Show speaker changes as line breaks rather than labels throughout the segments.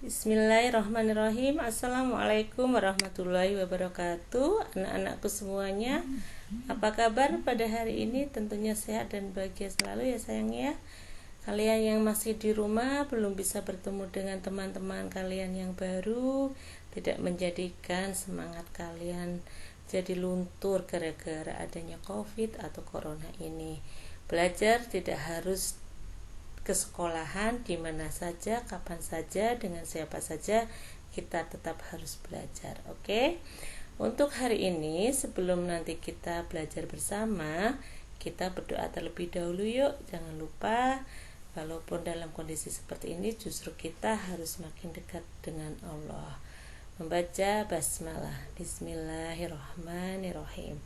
Bismillahirrahmanirrahim. Assalamualaikum warahmatullahi wabarakatuh. Anak-anakku semuanya, apa kabar pada hari ini? Tentunya sehat dan bahagia selalu ya sayang ya. Kalian yang masih di rumah belum bisa bertemu dengan teman-teman kalian yang baru, tidak menjadikan semangat kalian jadi luntur gara-gara adanya COVID atau corona ini. Belajar tidak harus ke sekolahan, di mana saja, kapan saja, dengan siapa saja, kita tetap harus belajar. Oke? Untuk hari ini, sebelum nanti kita belajar bersama, kita berdoa terlebih dahulu yuk. Jangan lupa, walaupun dalam kondisi seperti ini, justru kita harus makin dekat dengan Allah. Membaca basmalah. Bismillahirrahmanirrahim.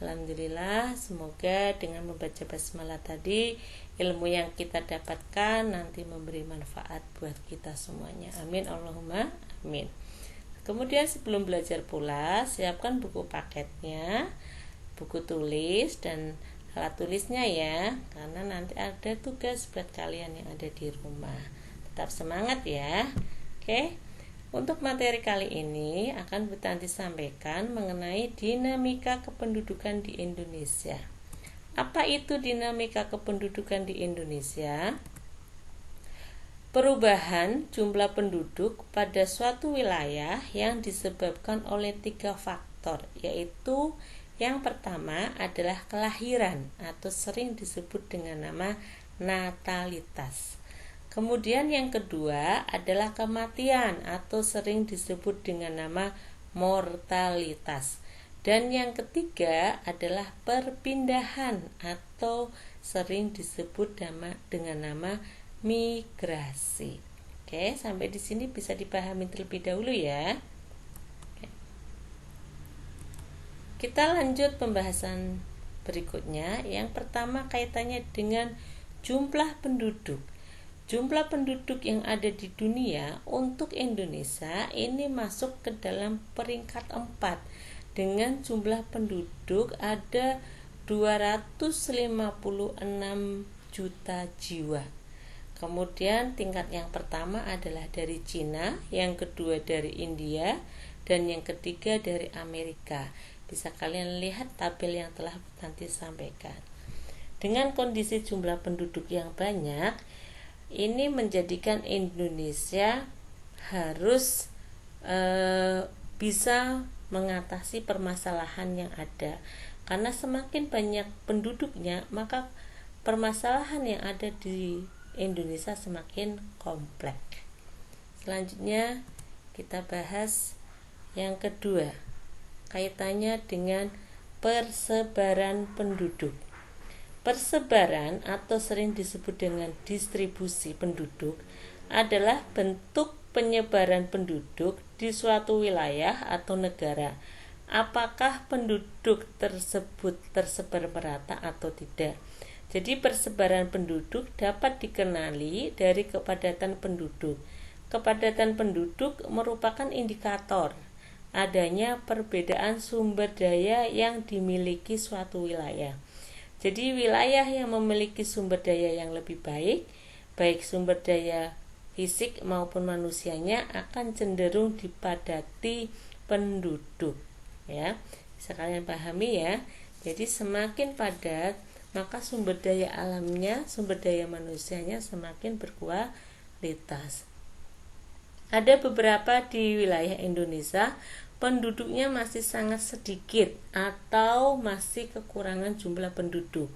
Alhamdulillah, semoga dengan membaca basmalah tadi ilmu yang kita dapatkan nanti memberi manfaat buat kita semuanya. Amin Allahumma amin. Kemudian sebelum belajar pula, siapkan buku paketnya, buku tulis dan alat tulisnya ya, karena nanti ada tugas buat kalian yang ada di rumah. Tetap semangat ya. Oke. Untuk materi kali ini akan Tanti sampaikan mengenai dinamika kependudukan di Indonesia. Apa itu dinamika kependudukan di Indonesia? Perubahan jumlah penduduk pada suatu wilayah yang disebabkan oleh 3 faktor, yaitu yang pertama adalah kelahiran atau sering disebut dengan nama natalitas. Kemudian yang kedua adalah kematian atau sering disebut dengan nama mortalitas. Dan yang ketiga adalah perpindahan atau sering disebut dengan nama migrasi. Oke, sampai di sini bisa dipahami terlebih dahulu ya. Oke. Kita lanjut pembahasan berikutnya. Yang pertama kaitannya dengan jumlah penduduk. Jumlah penduduk yang ada di dunia untuk Indonesia ini masuk ke dalam peringkat 4 dengan jumlah penduduk ada 256 juta jiwa. Kemudian tingkat yang pertama adalah dari Cina, yang kedua dari India, dan yang ketiga dari Amerika. Bisa kalian lihat tabel yang telah nanti sampaikan. Dengan kondisi jumlah penduduk yang banyak, ini menjadikan Indonesia harus bisa mengatasi permasalahan yang ada. Karena semakin banyak penduduknya, maka permasalahan yang ada di Indonesia semakin kompleks. Selanjutnya kita bahas yang kedua, kaitannya dengan persebaran penduduk. Persebaran atau sering disebut dengan distribusi penduduk adalah bentuk penyebaran penduduk di suatu wilayah atau negara. Apakah penduduk tersebut tersebar merata atau tidak? Jadi persebaran penduduk dapat dikenali dari kepadatan penduduk. Kepadatan penduduk merupakan indikator adanya perbedaan sumber daya yang dimiliki suatu wilayah. Jadi wilayah yang memiliki sumber daya yang lebih baik, baik sumber daya fisik maupun manusianya, akan cenderung dipadati penduduk. Ya, bisa kalian pahami ya. Jadi semakin padat, maka sumber daya alamnya, sumber daya manusianya semakin berkualitas. Ada beberapa di wilayah Indonesia penduduknya masih sangat sedikit atau masih kekurangan jumlah penduduk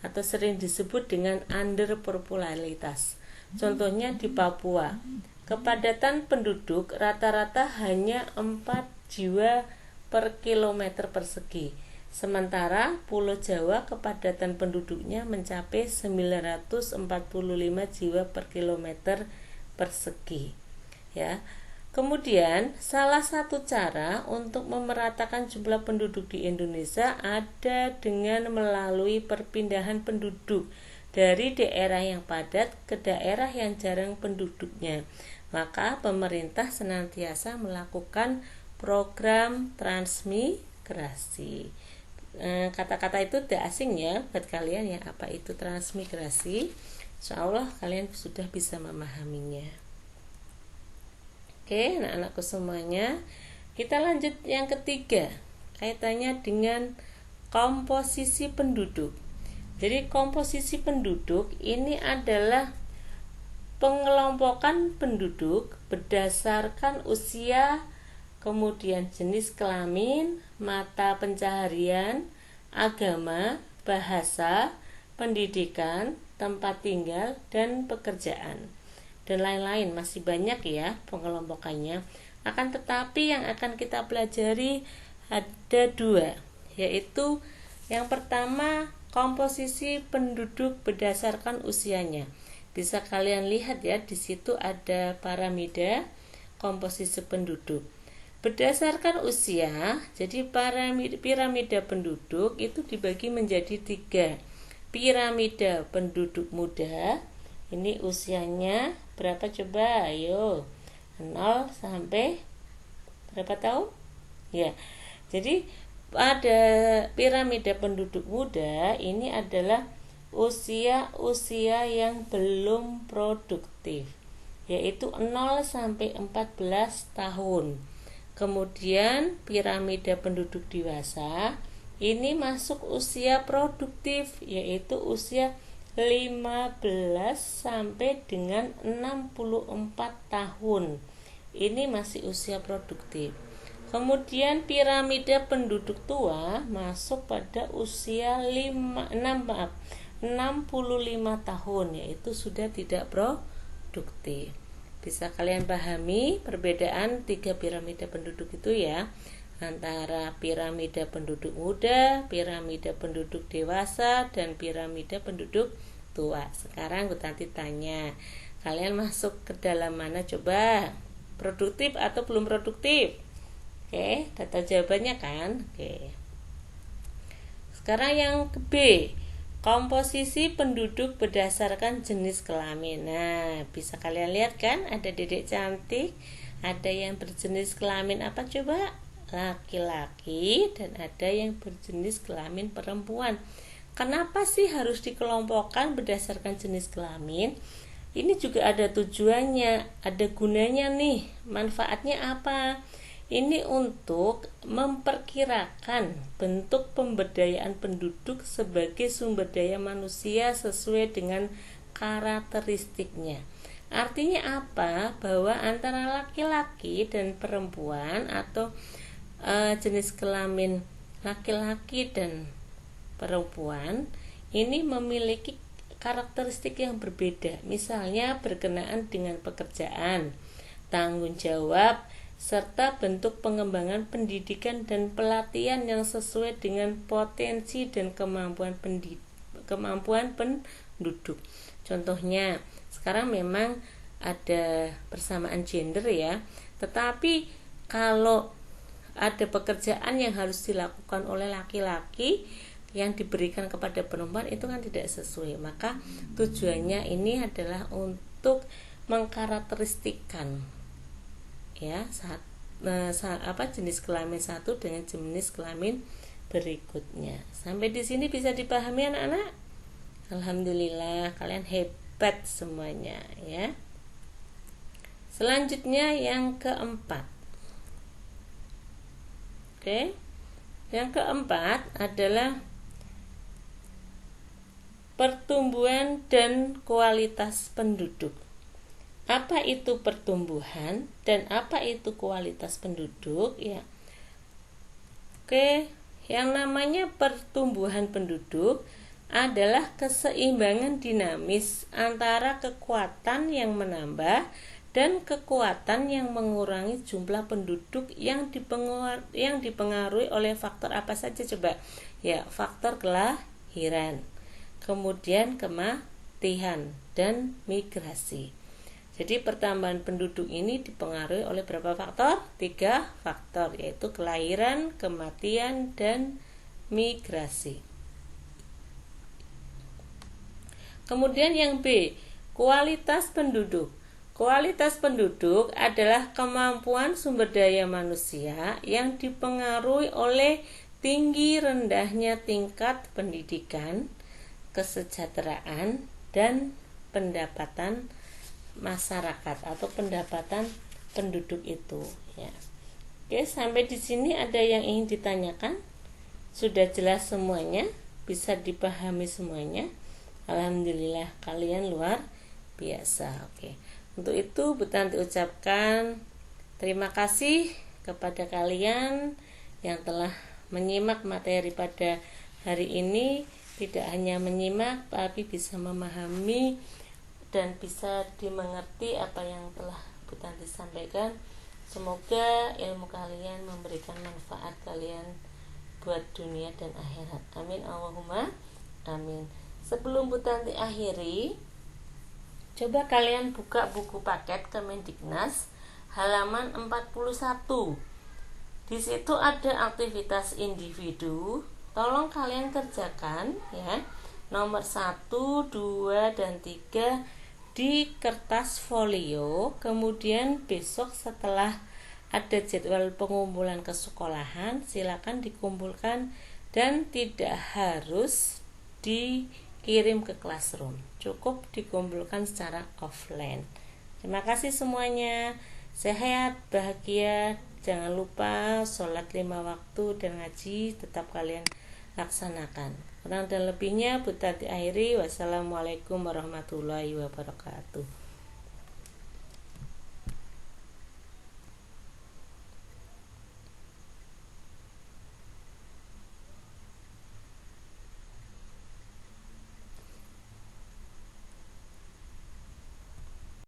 atau sering disebut dengan underpopularitas. Contohnya di Papua, kepadatan penduduk rata-rata hanya 4 jiwa per kilometer persegi. Sementara Pulau Jawa kepadatan penduduknya mencapai 945 jiwa per kilometer persegi. Ya. Kemudian, salah satu cara untuk memeratakan jumlah penduduk di Indonesia ada dengan melalui perpindahan penduduk dari daerah yang padat ke daerah yang jarang penduduknya. Maka pemerintah senantiasa melakukan program transmigrasi. Kata-kata itu tidak asing ya buat kalian ya, apa itu transmigrasi. Insya Allah kalian sudah bisa memahaminya. Oke, anak-anakku semuanya, kita lanjut yang ketiga, kaitannya dengan komposisi penduduk. Jadi komposisi penduduk ini adalah pengelompokan penduduk berdasarkan usia, kemudian jenis kelamin, mata pencaharian, agama, bahasa, pendidikan, tempat tinggal, dan pekerjaan, dan lain-lain. Masih banyak ya pengelompokannya. Akan tetapi yang akan kita pelajari ada dua, yaitu yang pertama komposisi penduduk berdasarkan usianya. Bisa kalian lihat ya, di situ ada piramida komposisi penduduk berdasarkan usia. Jadi piramida penduduk itu dibagi menjadi 3. Piramida penduduk muda, ini usianya berapa coba? Ayo, 0 sampai berapa tahun? Ya. Jadi pada piramida penduduk muda ini adalah usia yang belum produktif, yaitu 0 sampai 14 tahun. Kemudian piramida penduduk dewasa ini masuk usia produktif, yaitu usia 15 sampai dengan 64 tahun. Ini masih usia produktif. Kemudian piramida penduduk tua masuk pada usia 65 tahun, yaitu sudah tidak produktif. Bisa kalian pahami perbedaan 3 piramida penduduk itu ya, antara piramida penduduk muda, piramida penduduk dewasa, dan piramida penduduk tua. Sekarang gue nanti tanya, kalian masuk ke dalam mana coba? Produktif atau belum produktif? Oke, udah tahu jawabannya kan? Oke. Sekarang yang ke B, komposisi penduduk berdasarkan jenis kelamin. Nah, bisa kalian lihat kan, ada dedek cantik, ada yang berjenis kelamin apa coba? Laki-laki, dan ada yang berjenis kelamin perempuan. Kenapa sih harus dikelompokkan berdasarkan jenis kelamin? Ini juga ada tujuannya, ada gunanya nih. Manfaatnya apa? Ini untuk memperkirakan bentuk pemberdayaan penduduk sebagai sumber daya manusia sesuai dengan karakteristiknya. Artinya apa? Bahwa antara laki-laki dan perempuan atau jenis kelamin laki-laki dan perempuan ini memiliki karakteristik yang berbeda. Misalnya berkenaan dengan pekerjaan, tanggung jawab, serta bentuk pengembangan pendidikan dan pelatihan yang sesuai dengan potensi dan kemampuan penduduk. Contohnya, sekarang memang ada persamaan gender ya, tetapi kalau ada pekerjaan yang harus dilakukan oleh laki-laki yang diberikan kepada perempuan, itu kan tidak sesuai. Maka tujuannya ini adalah untuk mengkarakteristikkan ya jenis kelamin satu dengan jenis kelamin berikutnya. Sampai di sini bisa dipahami anak-anak? Alhamdulillah, kalian hebat semuanya ya. Selanjutnya yang keempat. Oke. Yang keempat adalah pertumbuhan dan kualitas penduduk. Apa itu pertumbuhan dan apa itu kualitas penduduk ya? Oke, yang namanya pertumbuhan penduduk adalah keseimbangan dinamis antara kekuatan yang menambah dan kekuatan yang mengurangi jumlah penduduk yang dipengaruhi oleh faktor apa saja coba? Ya, faktor kelahiran, kemudian kematian dan migrasi. Jadi pertambahan penduduk ini dipengaruhi oleh berapa faktor? 3 faktor, yaitu kelahiran, kematian, dan migrasi. Kemudian yang B, kualitas penduduk. Kualitas penduduk adalah kemampuan sumber daya manusia yang dipengaruhi oleh tinggi rendahnya tingkat pendidikan, kesejahteraan, dan pendapatan masyarakat atau pendapatan penduduk itu ya. Oke, sampai di sini ada yang ingin ditanyakan? Sudah jelas semuanya? Bisa dipahami semuanya? Alhamdulillah, kalian luar biasa. Oke. Untuk itu Bu Tanti ucapkan terima kasih kepada kalian yang telah menyimak materi pada hari ini. Tidak hanya menyimak, tapi bisa memahami dan bisa dimengerti apa yang telah Bu Tanti sampaikan. Semoga ilmu kalian memberikan manfaat kalian buat dunia dan akhirat. Amin Allahumma amin. Sebelum Bu Tanti akhiri, coba kalian buka buku paket Kemendiknas halaman 41. Di situ ada aktivitas individu. Tolong kalian kerjakan ya. Nomor 1, 2, dan 3 di kertas folio. Kemudian besok setelah ada jadwal pengumpulan ke sekolahan, silakan dikumpulkan dan tidak harus dikirim ke classroom, cukup dikumpulkan secara offline. Terima kasih semuanya, sehat, bahagia. Jangan lupa sholat 5 waktu dan ngaji tetap kalian laksanakan. Kurang dan lebihnya Bu Tanti akhiri. Wassalamualaikum warahmatullahi wabarakatuh.